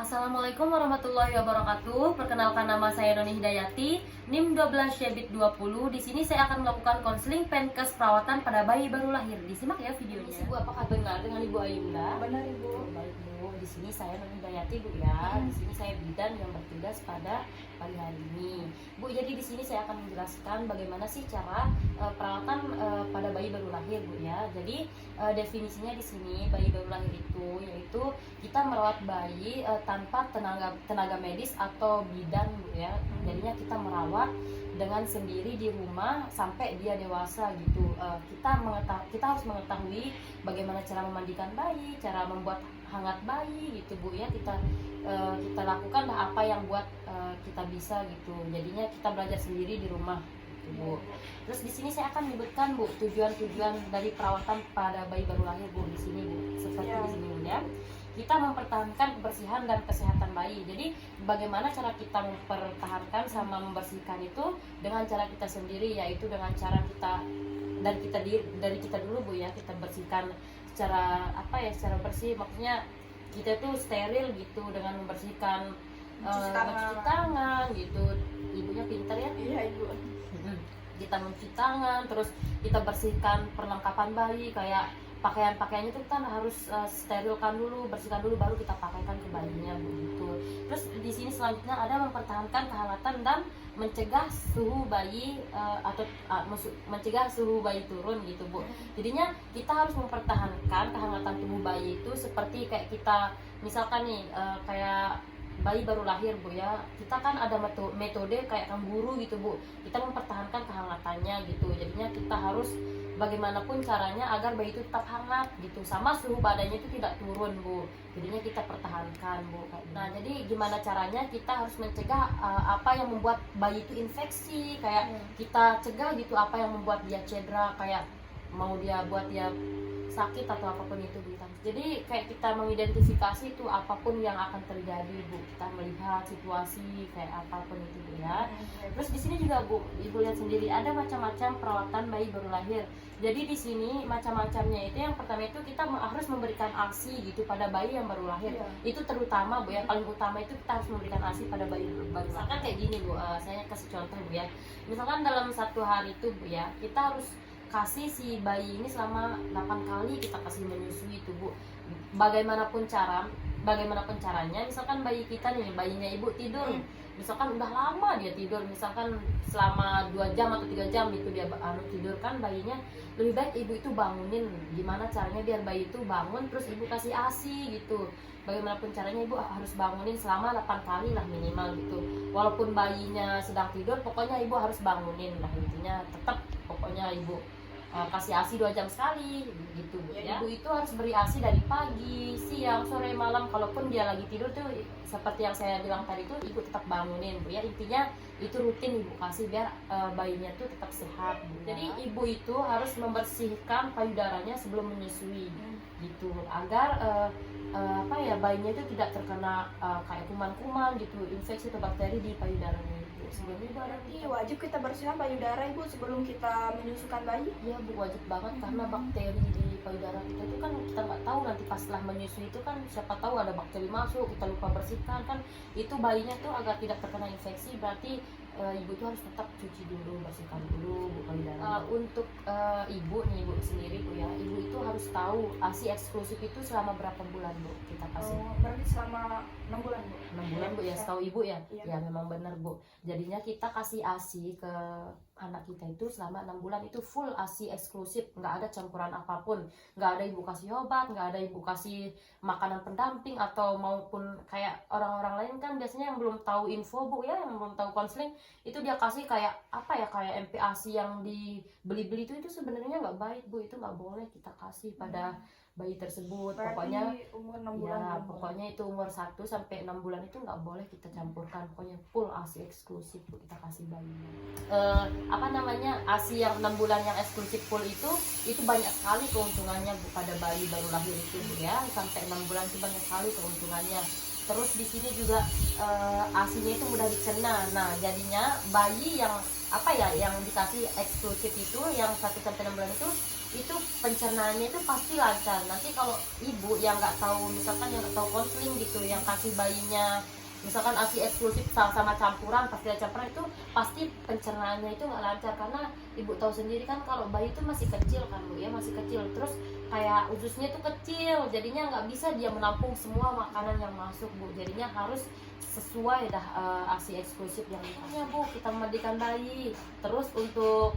Assalamualaikum warahmatullahi wabarakatuh. Perkenalkan, nama saya Noni Hidayati, NIM 12 Syebit 20. Di sini saya akan melakukan konseling penkes perawatan pada bayi baru lahir. Disimak ya videonya. Bu, apakah benar dengan Ibu Ayunda? Benar, Ibu. Baik, Bu. Di sini saya Noni Hidayati, Bu ya. Di sini saya bidan yang bertugas pada pagi hari ini. Bu, jadi di sini saya akan menjelaskan bagaimana sih cara perawatan pada bayi baru lahir, Bu ya. Jadi definisinya di sini bayi baru lahir itu yaitu kita merawat bayi tanpa tenaga medis atau bidan, Bu ya. Jadinya kita merawat dengan sendiri di rumah sampai dia dewasa gitu. Kita harus mengetahui bagaimana cara memandikan bayi, cara membuat hangat bayi gitu, Bu ya. Kita lakukan apa yang buat kita bisa gitu. Jadinya kita belajar sendiri di rumah gitu, Bu. Terus di sini saya akan menyebutkan, Bu, tujuan-tujuan dari perawatan pada bayi baru lahir, Bu, di sini, Bu. Seperti di sini, Bu ya. Kita mempertahankan kebersihan dan kesehatan bayi. Jadi bagaimana cara kita mempertahankan sama membersihkan itu dengan cara kita sendiri, yaitu dengan cara dari kita dulu, Bu ya. Kita bersihkan secara secara bersih, maksudnya kita tuh steril gitu dengan membersihkan, mencuci tangan gitu. Ibunya pintar ya. Iya, Ibu. Kita mencuci tangan, terus kita bersihkan perlengkapan bayi, kayak pakaiannya itu kan harus sterilkan dulu, bersihkan dulu, baru kita pakaikan ke bayinya begitu. Terus di sini selanjutnya ada mempertahankan kehangatan dan mencegah suhu bayi mencegah suhu bayi turun gitu, Bu. Jadinya kita harus mempertahankan kehangatan tubuh bayi itu seperti kayak kita misalkan nih kayak bayi baru lahir, Bu ya. Kita kan ada metode kayak kanguru gitu, Bu. Kita mempertahankan kehangatannya gitu. Jadinya kita harus bagaimanapun caranya agar bayi itu tetap hangat gitu, sama suhu badannya itu tidak turun, Bu. Jadinya kita pertahankan, Bu. Nah, jadi gimana caranya kita harus mencegah apa yang membuat bayi itu infeksi, kayak kita cegah gitu apa yang membuat dia cedera, kayak mau dia buat dia sakit atau apapun itu, Bu. Jadi kayak kita mengidentifikasi itu apapun yang akan terjadi, Bu. Kita melihat situasi kayak apapun itu, Bu ya. Terus di sini juga, Bu, Ibu lihat sendiri ada macam-macam perawatan bayi baru lahir. Jadi di sini macam-macamnya itu yang pertama itu kita harus memberikan ASI gitu pada bayi yang baru lahir. Itu terutama, Bu ya, paling utama itu kita harus memberikan ASI pada bayi baru lahir. Misalkan kayak gini, Bu, saya kasih contoh, Bu ya. Misalkan dalam satu hari itu, Bu ya, kita harus kasih si bayi ini selama 8 kali kita kasih menyusui itu, Bu. Bagaimanapun caranya, misalkan bayi kita nih, bayinya Ibu tidur, misalkan udah lama dia tidur, misalkan selama 2 jam atau 3 jam itu dia tidur, kan bayinya lebih baik Ibu itu bangunin. Gimana caranya biar bayi itu bangun, terus Ibu kasih ASI gitu. Bagaimanapun caranya Ibu harus bangunin selama 8 kali lah minimal gitu. Walaupun bayinya sedang tidur, pokoknya Ibu harus bangunin lah, intinya tetap pokoknya Ibu kasih ASI 2 jam sekali gitu, Bu ya. Ibu itu harus beri ASI dari pagi, siang, sore, malam. Kalaupun dia lagi tidur tuh seperti yang saya bilang tadi tuh Ibu tetap bangunin, Bu ya. Intinya itu rutin Ibu kasih biar bayinya tuh tetap sehat, Bu. Jadi Ibu itu harus membersihkan payudaranya sebelum menyusui gitu, agar bayinya itu tidak terkena kayak kuman-kuman gitu, infeksi atau bakteri di payudaranya. Sebelumnya Berarti wajib kita bersihkan payudara, Ibu, sebelum kita menyusukan bayi? Iya, Bu, wajib banget karena bakteri di payudara kita itu kan kita nggak tahu, nanti pas setelah menyusui itu kan siapa tahu ada bakteri masuk, kita lupa bersihkan kan, itu bayinya tuh agar tidak terkena infeksi. Berarti Ibu itu harus tetap cuci dulu, bersihkan dulu, Bu, payudara. Untuk Ibu nih, Bu sendiri, Bu ya, Ibu itu harus tahu ASI eksklusif itu selama berapa bulan, Bu, kita kasih. Berarti selama 6 bulan, Bu. 6 bulan, Bu ya, setahu Ibu ya. Iya. Ya memang benar, Bu. Jadinya kita kasih ASI ke anak kita itu selama 6 bulan itu full ASI eksklusif, nggak ada campuran apapun, nggak ada Ibu kasih obat, nggak ada Ibu kasih makanan pendamping, atau maupun kayak orang-orang lain kan biasanya yang belum tahu info, Bu ya, yang belum tahu konseling itu dia kasih kayak kayak MPASI yang dibeli-beli itu sebenarnya nggak baik, Bu. Itu nggak boleh kita kasih pada bayi tersebut. Berarti pokoknya umur 6 bulan. ya, pokoknya itu umur 1 sampai 6 bulan itu nggak boleh kita campurkan, pokoknya full ASI eksklusif, Bu, kita kasih bayinya. ASI yang 6 bulan yang eksklusif full itu banyak sekali keuntungannya, Bu, pada bayi baru lahir itu, Bu ya. Sampai 6 bulan itu banyak sekali keuntungannya. Terus di sini juga ASINya itu mudah dicerna. Nah, jadinya bayi yang apa ya, yang dikasih eksklusif itu yang 1 sampai 6 bulan itu pencernaannya itu pasti lancar. Nanti kalau ibu yang nggak tahu, misalkan yang nggak tahu konseling gitu, yang kasih bayinya misalkan ASI eksklusif sama campuran, pasti ada campuran, itu pasti pencernaannya itu nggak lancar. Karena ibu tahu sendiri kan kalau bayi itu masih kecil kan bu ya, masih kecil, terus kayak ususnya itu kecil, jadinya nggak bisa dia menampung semua makanan yang masuk bu, jadinya harus sesuai dah ASI eksklusif yang dikasih bu. Kita memandikan bayi, terus untuk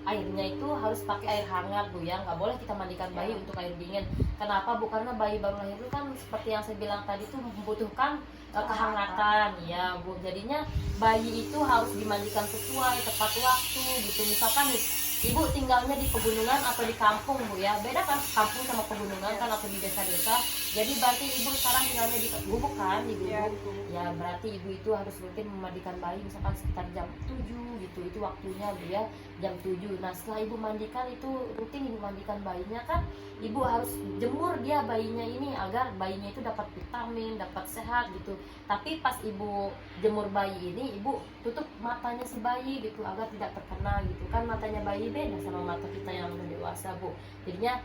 airnya itu harus pakai air hangat bu ya, nggak boleh kita mandikan bayi untuk air dingin. Kenapa bu? Karena bayi baru lahir itu kan seperti yang saya bilang tadi tuh membutuhkan kehangatan ya bu, jadinya bayi itu harus dimandikan sesuai tepat waktu gitu. Misalkan nih ibu tinggalnya di pegunungan atau di kampung bu ya, beda kan kampung sama pegunungan kan, atau di desa-desa. Jadi berarti ibu sekarang tinggalnya di gubuk kan, di gubuk ya, berarti ibu itu harus rutin memandikan bayi misalkan sekitar jam 7 gitu, itu waktunya bu ya, jam 7. Nah setelah ibu mandikan itu, rutin ibu mandikan bayinya kan, ibu harus jemur dia bayinya ini agar bayinya itu dapat vitamin, dapat sehat gitu. Tapi pas ibu jemur bayi ini, ibu tutup matanya si bayi gitu agar tidak terkena gitu kan, matanya bayi beda sama mata kita yang udah dewasa bu. Jadinya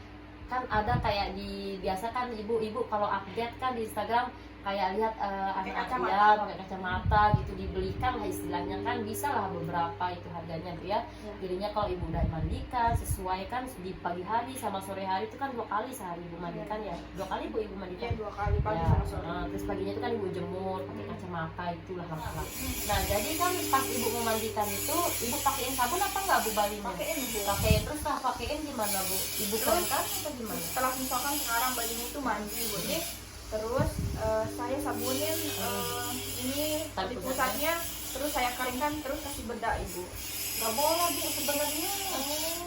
kan ada kayak di biasa kan ibu-ibu kalau update kan di Instagram kayak lihat anak dia pakai kacamata gitu, dibelikan lah istilahnya kan, bisa lah beberapa itu harganya bu ya. Jadinya kalau ibu udah mandikan sesuai kan, di pagi hari sama sore hari itu kan 2 kali sehari ibu mandikan ya, 2 kali bu ibu mandikan 2 kali pagi ya, sama sore. terus paginya itu kan ibu jemur pakai kacamata, itulah lengkap. Nah jadi kan pas ibu memandikan itu, ibu pakein sabun apa enggak bu bayinya? Pakein bu. Pakein. Terus lah pakein gimana bu? Ibu keringkan atau gimana? Setelah misalkan sekarang bayinya itu mandi bu nih, terus saya sabunin ini tali pusatnya, terus saya keringkan, terus kasih bedak ibu. Nggak boleh bu sebenarnya,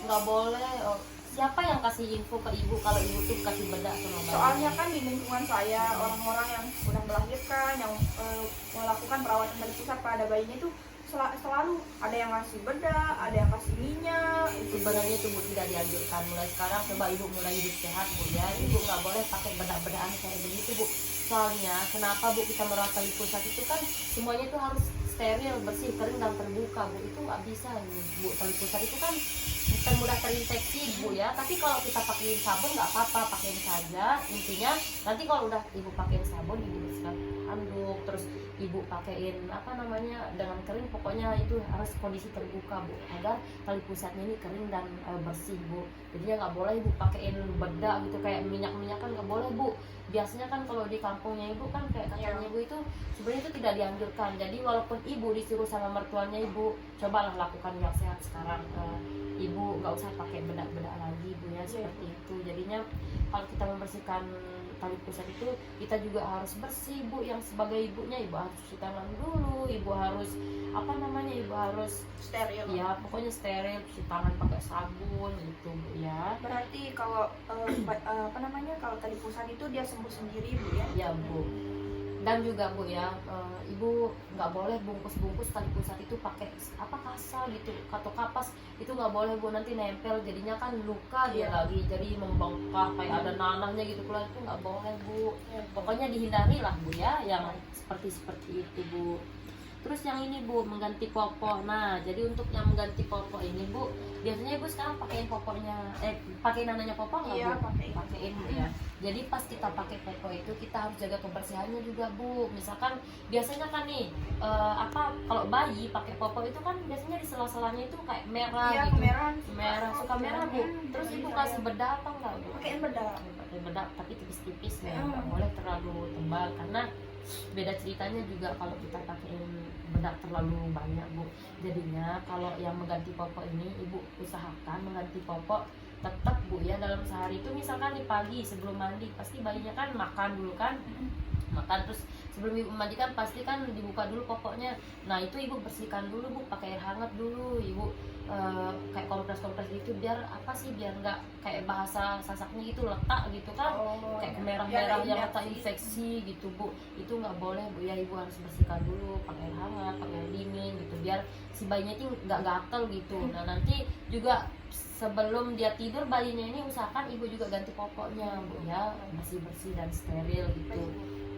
nggak boleh. Oh, siapa yang kasih info ke ibu kalau ibu tuh kasih bedak sama bayi? Soalnya kan di lingkungan saya orang-orang yang udah melahirkan, yang melakukan perawatan tali pusat pada bayinya itu selalu ada yang ngasih bedak, ada yang kasih minyak. Sebenarnya itu bu tidak dianjurkan. Mulai sekarang coba ibu mulai hidup sehat bu ya, ibu nggak boleh pakai bedak-bedakan kayak begitu bu. Soalnya kenapa bu, kita merawat tali pusat itu kan semuanya itu harus steril, bersih, kering dan terbuka bu. Itu nggak bisa bu, tali pusat itu kan mudah terinfeksi bu ya. Tapi kalau kita pakein sabun nggak apa-apa, pakein saja. Intinya nanti kalau udah ibu pakein sabun, ibu bersihkan handuk, terus ibu pakein apa namanya dengan kering, pokoknya itu harus kondisi terbuka bu, agar tali pusatnya ini kering dan bersih bu. Jadinya nggak boleh ibu pakein bedak gitu kayak minyak-minyak kan nggak boleh bu. Biasanya kan kalau di kampungnya ibu kan kayak katanya ibu itu sebenarnya itu tidak dianjurkan. Jadi walaupun ibu disuruh sama mertuanya, ibu cobalah lakukan yang sehat sekarang. Ibu nggak usah pakai bedak-bedak lagi bu ya, seperti itu. Jadinya kalau kita membersihkan tali pusat itu, kita juga harus bersih bu. Yang sebagai ibunya, ibu harus cuci tangan dulu, ibu harus apa namanya, ibu harus steril ya, pokoknya steril, cuci tangan pakai sabun gitu bu ya. Berarti kalau apa namanya, kalau tali pusat itu dia sembuh sendiri bu ya? Ya bu. Dan juga bu ya, ibu nggak boleh bungkus tali pusat itu pakai apa, kasar gitu atau kapas, itu nggak boleh bu, nanti nempel jadinya kan luka dia lagi, jadi membengkak kayak ada nanahnya gitu keluar, itu nggak boleh bu. Pokoknya dihindari lah bu ya yang seperti itu bu. Terus yang ini bu, mengganti popok. Nah jadi untuk yang mengganti popok ini bu, biasanya ibu sekarang pakein popoknya, pakai nananya popok nggak Iya, bu? pakein Bu ya. Jadi pas kita pakai popok itu, kita harus jaga kebersihannya juga bu. Misalkan biasanya kan nih apa, kalau bayi pakai popok itu kan biasanya di sela-selanya itu kayak merah gitu. Merah, suka merah bu. Terus ibu kasih bedak apa enggak bu? Pakein bedak. Pakai bedak tapi tipis-tipis ya, nggak boleh terlalu tebal, karena beda ceritanya juga kalau kita pakein bedak terlalu banyak bu. Jadinya kalau yang mengganti popok ini, ibu usahakan mengganti popok tetap bu ya dalam sehari itu. Misalkan di pagi sebelum mandi, pasti bayinya kan makan dulu kan, makan, terus sebelum ibu mandikan pasti kan dibuka dulu popoknya. Nah itu ibu bersihkan dulu bu, pakai air hangat dulu ibu, kayak kompres gitu, biar apa sih, biar nggak kayak bahasa sasaknya gitu letak gitu kan, kayak kemerah-merah yang letak infeksi gitu bu. Itu nggak boleh bu ya, ibu harus bersihkan dulu pakai air hangat, pakai air dingin gitu, biar si bayinya itu nggak gatel gitu. Nah nanti juga sebelum dia tidur bayinya ini, usahakan ibu juga ganti popoknya bu ya, bersih-bersih dan steril gitu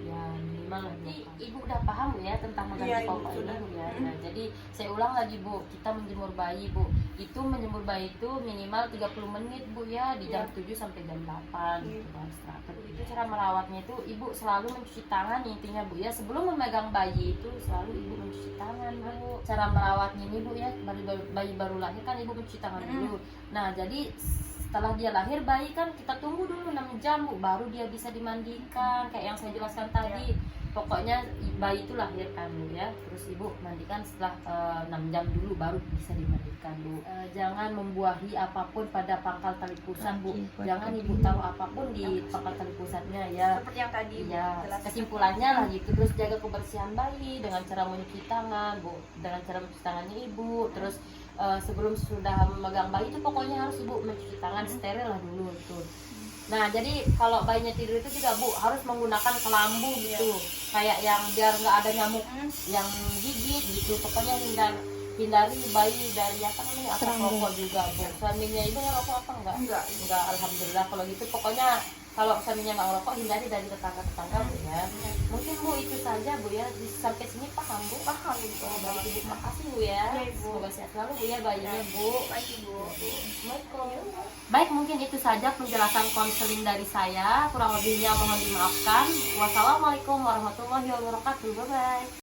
ya minimal lah. Jadi ibu udah paham Bu ya tentang mengganti Iya, Ibu, popok ini sudah. Bu ya. Nah, jadi saya ulang lagi Bu, kita menjemur bayi Bu, itu menjemur bayi itu minimal 30 menit Bu ya, di jam 7 sampai jam 8 gitu kan. Itu cara merawatnya itu ibu selalu mencuci tangan intinya Bu ya, sebelum memegang bayi itu selalu ibu mencuci tangan Bu. Cara merawatnya ini Bu ya, bayi baru lahir kan ibu mencuci tangan dulu. Nah, jadi setelah dia lahir bayi kan kita tunggu dulu 6 jam Bu, baru dia bisa dimandikan kayak yang saya jelaskan tadi. Pokoknya bayi itu lahir kan Bu ya, terus ibu mandikan setelah 6 jam dulu baru bisa dimandikan Bu. Jangan membuahi apapun pada pangkal tali pusat Bu, jangan ibu taruh apapun di pangkal tali pusatnya ya. Seperti yang tadi Ya, jelaskan. kesimpulannya lah gitu. Terus jaga kebersihan bayi dengan cara mencuci tangan Bu, dengan cara mencuci tangannya ibu. Terus sebelum sudah memegang bayi itu pokoknya harus ibu mencuci tangan, steril lah dulu itu. Nah, jadi kalau bayinya tidur itu juga Bu harus menggunakan kelambu gitu, kayak yang biar nggak ada nyamuk yang gigit gitu. Pokoknya hindari bayi dari apa namanya asap rokok juga Bu. Suaminya ibu ngerokok apa enggak? Enggak, alhamdulillah. Kalau gitu pokoknya kalau suaminya nggak ngerokok hindari dari tetangga-tetangga Bu ya. Mungkin Bu itu saja Bu ya. Sampai sini paham Bu? Paham Ibu. Oh, baik Ibu, makasih Bu ya. Iya, Ibu. Semoga sehat selalu Bu ya bayinya Bu. Baik Ibu. Baik, mungkin itu saja penjelasan konseling dari saya. Kurang lebihnya mohon dimaafkan. Wassalamualaikum warahmatullahi wabarakatuh. Bye bye.